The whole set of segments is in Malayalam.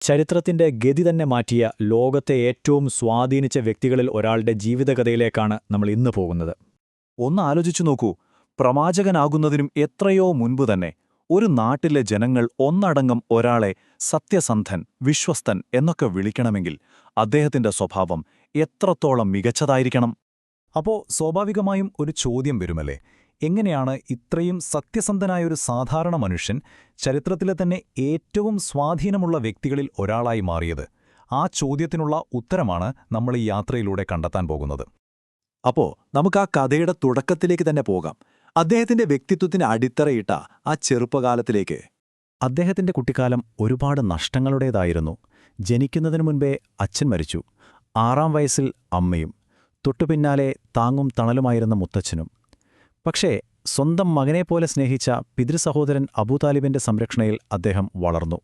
ചരിത്രത്തിന്റെ ഗതി തന്നെ മാറ്റിയ ലോകത്തെ ഏറ്റവും സ്വാധീനിച്ച വ്യക്തികളിൽ ഒരാളുടെ ജീവിതകഥയിലേക്കാണ് നമ്മൾ ഇന്ന് പോകുന്നത്. ഒന്ന് ആലോചിച്ചു നോക്കൂ, പ്രവാചകനാകുന്നതിനും എത്രയോ മുൻപ് തന്നെ ഒരു നാട്ടിലെ ജനങ്ങൾ ഒന്നടങ്കം ഒരാളെ സത്യസന്ധൻ, വിശ്വസ്തൻ എന്നൊക്കെ വിളിക്കണമെങ്കിൽ അദ്ദേഹത്തിന്റെ സ്വഭാവം എത്രത്തോളം മികച്ചതായിരിക്കണം? അപ്പോ സ്വാഭാവികമായും ഒരു ചോദ്യം വരുമല്ലേ, എങ്ങനെയാണ് ഇത്രയും സത്യസന്ധനായൊരു സാധാരണ മനുഷ്യൻ ചരിത്രത്തിലെ തന്നെ ഏറ്റവും സ്വാധീനമുള്ള വ്യക്തികളിൽ ഒരാളായി മാറിയത്? ആ ചോദ്യത്തിനുള്ള ഉത്തരമാണ് നമ്മൾ ഈ യാത്രയിലൂടെ കണ്ടെത്താൻ പോകുന്നത്. അപ്പോ നമുക്ക് ആ കഥയുടെ തുടക്കത്തിലേക്ക് തന്നെ പോകാം. അദ്ദേഹത്തിന്റെ വ്യക്തിത്വത്തിന് അടിത്തറയിട്ട ആ ചെറുപ്പകാലത്തിലേക്ക്. അദ്ദേഹത്തിന്റെ കുട്ടിക്കാലം ഒരുപാട് നഷ്ടങ്ങളുടേതായിരുന്നു. ജനിക്കുന്നതിനു മുൻപേ അച്ഛൻ മരിച്ചു. 6-ാം വയസ്സിൽ അമ്മയും, തൊട്ടുപിന്നാലെ താങ്ങും തണലുമായിരുന്ന മുത്തച്ഛനും. പക്ഷേ സ്വന്തം മകനെപ്പോലെ സ്നേഹിച്ച പിതൃസഹോദരൻ അബൂതാലിബിന്റെ സംരക്ഷണയിൽ അദ്ദേഹം വളർന്നു.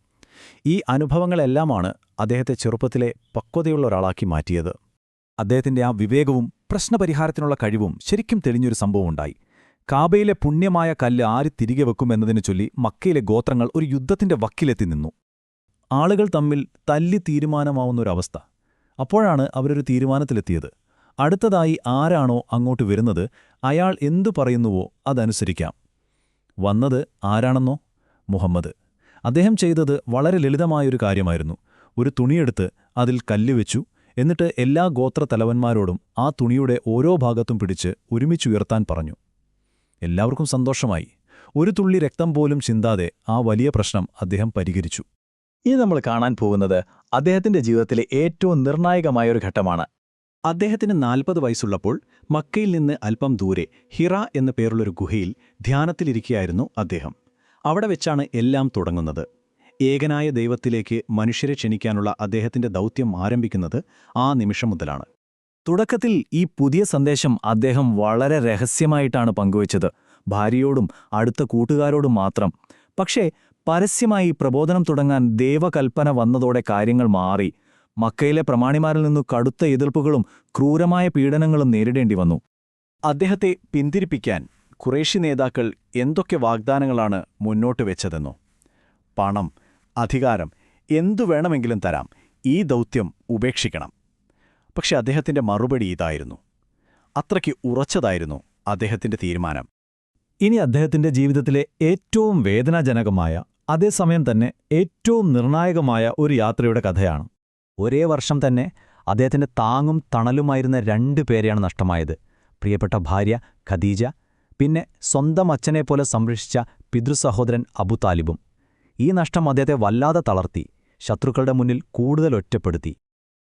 ഈ അനുഭവങ്ങളെല്ലാമാണ് അദ്ദേഹത്തെ ചെറുപ്പത്തിലെ പക്വതയുള്ള ഒരാളാക്കി മാറ്റിയത്. അദ്ദേഹത്തിന്റെ ആ വിവേകവും പ്രശ്നപരിഹാരത്തിനുള്ള കഴിവും ശരിക്കും തെളിഞ്ഞൊരു സംഭവമുണ്ടായി. കാബയിലെ പുണ്യമായ കല്ല് ആര് തിരികെ വെക്കുമെന്നതിനു ചൊല്ലി മക്കയിലെ ഗോത്രങ്ങൾ ഒരു യുദ്ധത്തിന്റെ വക്കിലെത്തി നിന്നു. ആളുകൾ തമ്മിൽ തല്ലി തീരുമാനമാവുന്നൊരവസ്ഥ. അപ്പോഴാണ് അവരൊരു തീരുമാനത്തിലെത്തിയത്. അടുത്തതായി ആരാണോ അങ്ങോട്ട് വരുന്നത് അയാൾ എന്തു പറയുന്നുവോ അതനുസരിക്കാം. വന്നത് ആരാണെന്നോ? മുഹമ്മദ്. അദ്ദേഹം ചെയ്തത് വളരെ ലളിതമായൊരു കാര്യമായിരുന്നു. ഒരു തുണിയെടുത്ത് അതിൽ കല്ലുവെച്ചു. എന്നിട്ട് എല്ലാ ഗോത്രത്തലവന്മാരോടും ആ തുണിയുടെ ഓരോ ഭാഗത്തും പിടിച്ച് ഒരുമിച്ചുയർത്താൻ പറഞ്ഞു. എല്ലാവർക്കും സന്തോഷമായി. ഒരു തുള്ളി രക്തം പോലും ചിന്താതെ ആ വലിയ പ്രശ്നം അദ്ദേഹം പരിഹരിച്ചു. ഇനി നമ്മൾ കാണാൻ പോകുന്നത് അദ്ദേഹത്തിന്റെ ജീവിതത്തിലെ ഏറ്റവും നിർണായകമായൊരു ഘട്ടമാണ്. അദ്ദേഹത്തിന് 40 വയസ്സുള്ളപ്പോൾ മക്കയിൽ നിന്ന് അല്പം ദൂരെ ഹിറ എന്നു പേരുള്ളൊരു ഗുഹയിൽ ധ്യാനത്തിലിരിക്കുകയായിരുന്നു അദ്ദേഹം. അവിടെ വെച്ചാണ് എല്ലാം തുടങ്ങുന്നത്. ഏകനായ ദൈവത്തിലേക്ക് മനുഷ്യരെ ക്ഷണിക്കാനുള്ള അദ്ദേഹത്തിന്റെ ദൗത്യം ആരംഭിക്കുന്നത് ആ നിമിഷം മുതലാണ്. തുടക്കത്തിൽ ഈ പുതിയ സന്ദേശം അദ്ദേഹം വളരെ രഹസ്യമായിട്ടാണ് പങ്കുവച്ചത്, ഭാര്യയോടും അടുത്ത കൂട്ടുകാരോടും മാത്രം. പക്ഷേ പരസ്യമായി പ്രബോധനം തുടങ്ങാൻ ദൈവകൽപ്പന വന്നതോടെ കാര്യങ്ങൾ മാറി. മക്കയിലെ പ്രമാണിമാരിൽ നിന്നു കടുത്ത എതിർപ്പുകളും ക്രൂരമായ പീഡനങ്ങളും നേരിടേണ്ടി വന്നു. അദ്ദേഹത്തെ പിന്തിരിപ്പിക്കാൻ ഖുറൈശി നേതാക്കൾ എന്തൊക്കെ വാഗ്ദാനങ്ങളാണ് മുന്നോട്ട് വെച്ചതെന്നോ? പണം, അധികാരം, എന്തു വേണമെങ്കിലും തരാം, ഈ ദൗത്യം ഉപേക്ഷിക്കണം. പക്ഷെ അദ്ദേഹത്തിന്റെ മറുപടി ഇതായിരുന്നു. അത്രയ്ക്ക് ഉറച്ചതായിരുന്നു അദ്ദേഹത്തിന്റെ തീരുമാനം. ഇനി അദ്ദേഹത്തിന്റെ ജീവിതത്തിലെ ഏറ്റവും വേദനാജനകമായ, അതേസമയം തന്നെ ഏറ്റവും നിർണായകമായ ഒരു യാത്രയുടെ കഥയാണ്. ഒരേ വർഷം തന്നെ അദ്ദേഹത്തിന്റെ താങ്ങും തണലുമായിരുന്ന 2 പേരെയാണ് നഷ്ടമായത്. പ്രിയപ്പെട്ട ഭാര്യ ഖദീജ, പിന്നെ സ്വന്തം അച്ഛനെപ്പോലെ സംരക്ഷിച്ച പിതൃസഹോദരൻ അബൂതാലിബും. ഈ നഷ്ടം അദ്ദേഹത്തെ വല്ലാതെ തളർത്തി, ശത്രുക്കളുടെ മുന്നിൽ കൂടുതൽ ഒറ്റപ്പെടുത്തി.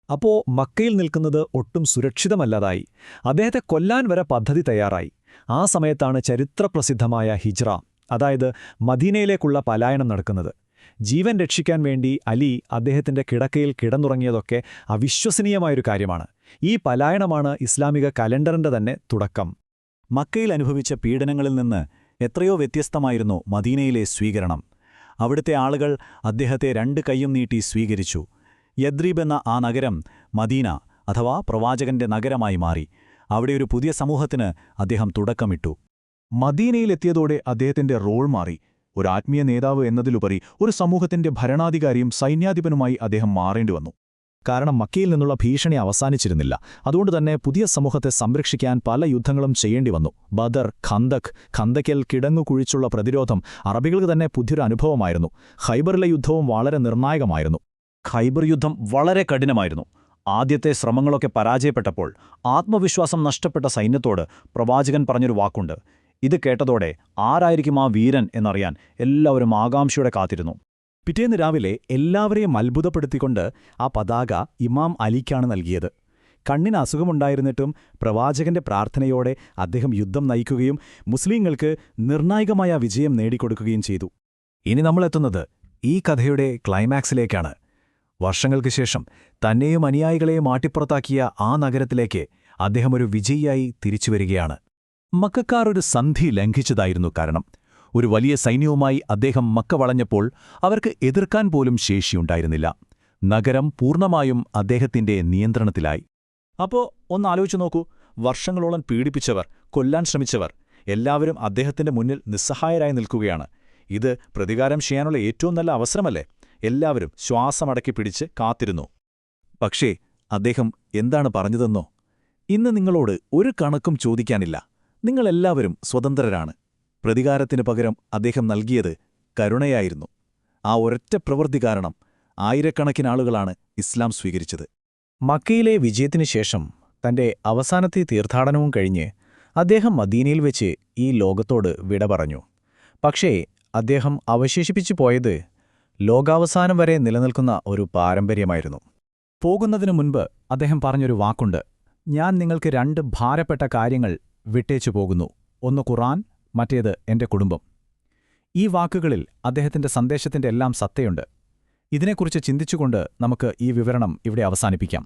അപ്പോ മക്കയിൽ നിൽക്കുന്നത് ഒട്ടും സുരക്ഷിതമല്ലാതായി. അദ്ദേഹത്തെ കൊല്ലാൻ വരെ പദ്ധതി തയ്യാറായി. ആ സമയത്താണ് ചരിത്രപ്രസിദ്ധമായ ഹിജ്റ, അതായത് മദീനയിലേക്കുള്ള പലായനം നടക്കുന്നത്. ജീവൻ രക്ഷിക്കാൻ വേണ്ടി അലി അദ്ദേഹത്തിന്റെ കിടക്കയിൽ കിടന്നുറങ്ങിയതൊക്കെ അവിശ്വസനീയമായൊരു കാര്യമാണ്. ഈ പലായനമാണ് ഇസ്ലാമിക കലണ്ടറിന്റെ തന്നെ തുടക്കം. മക്കയിൽ അനുഭവിച്ച പീഡനങ്ങളിൽ നിന്ന് എത്രയോ വ്യത്യസ്തമായിരുന്നു മദീനയിലെ സ്വീകരണം. അവിടുത്തെ ആളുകൾ അദ്ദേഹത്തെ 2 കൈയും നീട്ടി സ്വീകരിച്ചു. യദ്രീബ് എന്ന ആ നഗരം മദീന അഥവാ പ്രവാചകന്റെ നഗരമായി മാറി. അവിടെ ഒരു പുതിയ സമൂഹത്തിന് അദ്ദേഹം തുടക്കമിട്ടു. മദീനയിലെത്തിയതോടെ അദ്ദേഹത്തിന്റെ റോൾ മാറി. ഒരു ആത്മീയ നേതാവ് എന്നതിലുപരി ഒരു സമൂഹത്തിന്റെ ഭരണാധികാരിയും സൈന്യാധിപനുമായി അദ്ദേഹം മാറേണ്ടി വന്നു. കാരണം മക്കയിൽ നിന്നുള്ള ഭീഷണി അവസാനിച്ചിരുന്നില്ല. അതുകൊണ്ടുതന്നെ പുതിയ സമൂഹത്തെ സംരക്ഷിക്കാൻ പല യുദ്ധങ്ങളും ചെയ്യേണ്ടി വന്നു. ബദർ, ഖന്തക്കിൽ കിടങ്ങു കുഴിച്ചുള്ള പ്രതിരോധം അറബികൾക്ക് തന്നെ പുതിയൊരു അനുഭവമായിരുന്നു. ഖൈബറിലെ യുദ്ധവും വളരെ നിർണായകമായിരുന്നു. ഖൈബർ യുദ്ധം വളരെ കഠിനമായിരുന്നു. ആദ്യത്തെ ശ്രമങ്ങളൊക്കെ പരാജയപ്പെട്ടപ്പോൾ ആത്മവിശ്വാസം നഷ്ടപ്പെട്ട സൈന്യത്തോട് പ്രവാചകൻ പറഞ്ഞൊരു വാക്കുണ്ട്. ഇത് കേട്ടതോടെ ആരായിരിക്കും ആ വീരൻ എന്നറിയാൻ എല്ലാവരും ആകാംക്ഷയോടെ കാത്തിരുന്നു. പിറ്റേന്ന് രാവിലെ എല്ലാവരെയും അത്ഭുതപ്പെടുത്തിക്കൊണ്ട് ആ പതാക ഇമാം അലിക്കാണ് നൽകിയത്. കണ്ണിന് അസുഖമുണ്ടായിരുന്നിട്ടും പ്രവാചകന്റെ പ്രാർത്ഥനയോടെ അദ്ദേഹം യുദ്ധം നയിക്കുകയും മുസ്ലിങ്ങൾക്ക് നിർണായകമായ വിജയം നേടിക്കൊടുക്കുകയും ചെയ്തു. ഇനി നമ്മളെത്തുന്നത് ഈ കഥയുടെ ക്ലൈമാക്സിലേക്കാണ്. വർഷങ്ങൾക്ക് ശേഷം തന്നെയും അനുയായികളെയും ആട്ടിപ്പുറത്താക്കിയ ആ നഗരത്തിലേക്ക് അദ്ദേഹം ഒരു വിജയിയായി തിരിച്ചുവരികയാണ്. മക്കക്കാർ ഒരു സന്ധി ലംഘിച്ചതായിരുന്നു കാരണം. ഒരു വലിയ സൈന്യവുമായി അദ്ദേഹം മക്ക വളഞ്ഞപ്പോൾ അവർക്ക് എതിർക്കാൻ പോലും ശേഷിയുണ്ടായിരുന്നില്ല. നഗരം പൂർണ്ണമായും അദ്ദേഹത്തിന്റെ നിയന്ത്രണത്തിലായി. അപ്പോ ഒന്നാലോചിച്ചു നോക്കൂ, വർഷങ്ങളോളം പീഡിപ്പിച്ചവർ, കൊല്ലാൻ ശ്രമിച്ചവർ എല്ലാവരും അദ്ദേഹത്തിന്റെ മുന്നിൽ നിസ്സഹായരായി നിൽക്കുകയാണ്. ഇത് പ്രതികാരം ചെയ്യാനുള്ള ഏറ്റവും നല്ല അവസരമല്ലേ? എല്ലാവരും ശ്വാസമടക്കി പിടിച്ച് കാത്തിരുന്നു. പക്ഷേ അദ്ദേഹം എന്താണ് പറഞ്ഞതെന്നോ? ഇന്ന് നിങ്ങളോട് ഒരു കണക്കും ചോദിക്കാനില്ല. നിങ്ങളെല്ലാവരും സ്വതന്ത്രരാണ്. പ്രതികാരത്തിനു പകരം അദ്ദേഹം നൽകിയത് കരുണയായിരുന്നു. ആ ഒരൊറ്റ പ്രവൃത്തി കാരണം ആയിരക്കണക്കിന് ആളുകളാണ് ഇസ്ലാം സ്വീകരിച്ചത്. മക്കയിലെ വിജയത്തിനു ശേഷം തന്റെ അവസാനത്തെ തീർത്ഥാടനവും കഴിഞ്ഞ് അദ്ദേഹം മദീനയിൽ വെച്ച് ഈ ലോകത്തോട് വിട പറഞ്ഞു. പക്ഷേ അദ്ദേഹം അവശേഷിപ്പിച്ചു പോയത് ലോകാവസാനം വരെ നിലനിൽക്കുന്ന ഒരു പാരമ്പര്യമായിരുന്നു. പോകുന്നതിനു മുൻപ് അദ്ദേഹം പറഞ്ഞൊരു വാക്കുണ്ട്: ഞാൻ നിങ്ങൾക്ക് 2 ഭാരപ്പെട്ട കാര്യങ്ങൾ വിട്ടേച്ചു പോകുന്നു. ഒന്ന് ഖുർആൻ, മറ്റേത് എന്റെ കുടുംബം. ഈ വാക്കുകളിൽ അദ്ദേഹത്തിന്റെ സന്ദേശത്തിന്റെ എല്ലാം സത്തയുണ്ട്. ഇതിനെക്കുറിച്ച് ചിന്തിച്ചുകൊണ്ട് നമുക്ക് ഈ വിവരണം ഇവിടെ അവസാനിപ്പിക്കാം.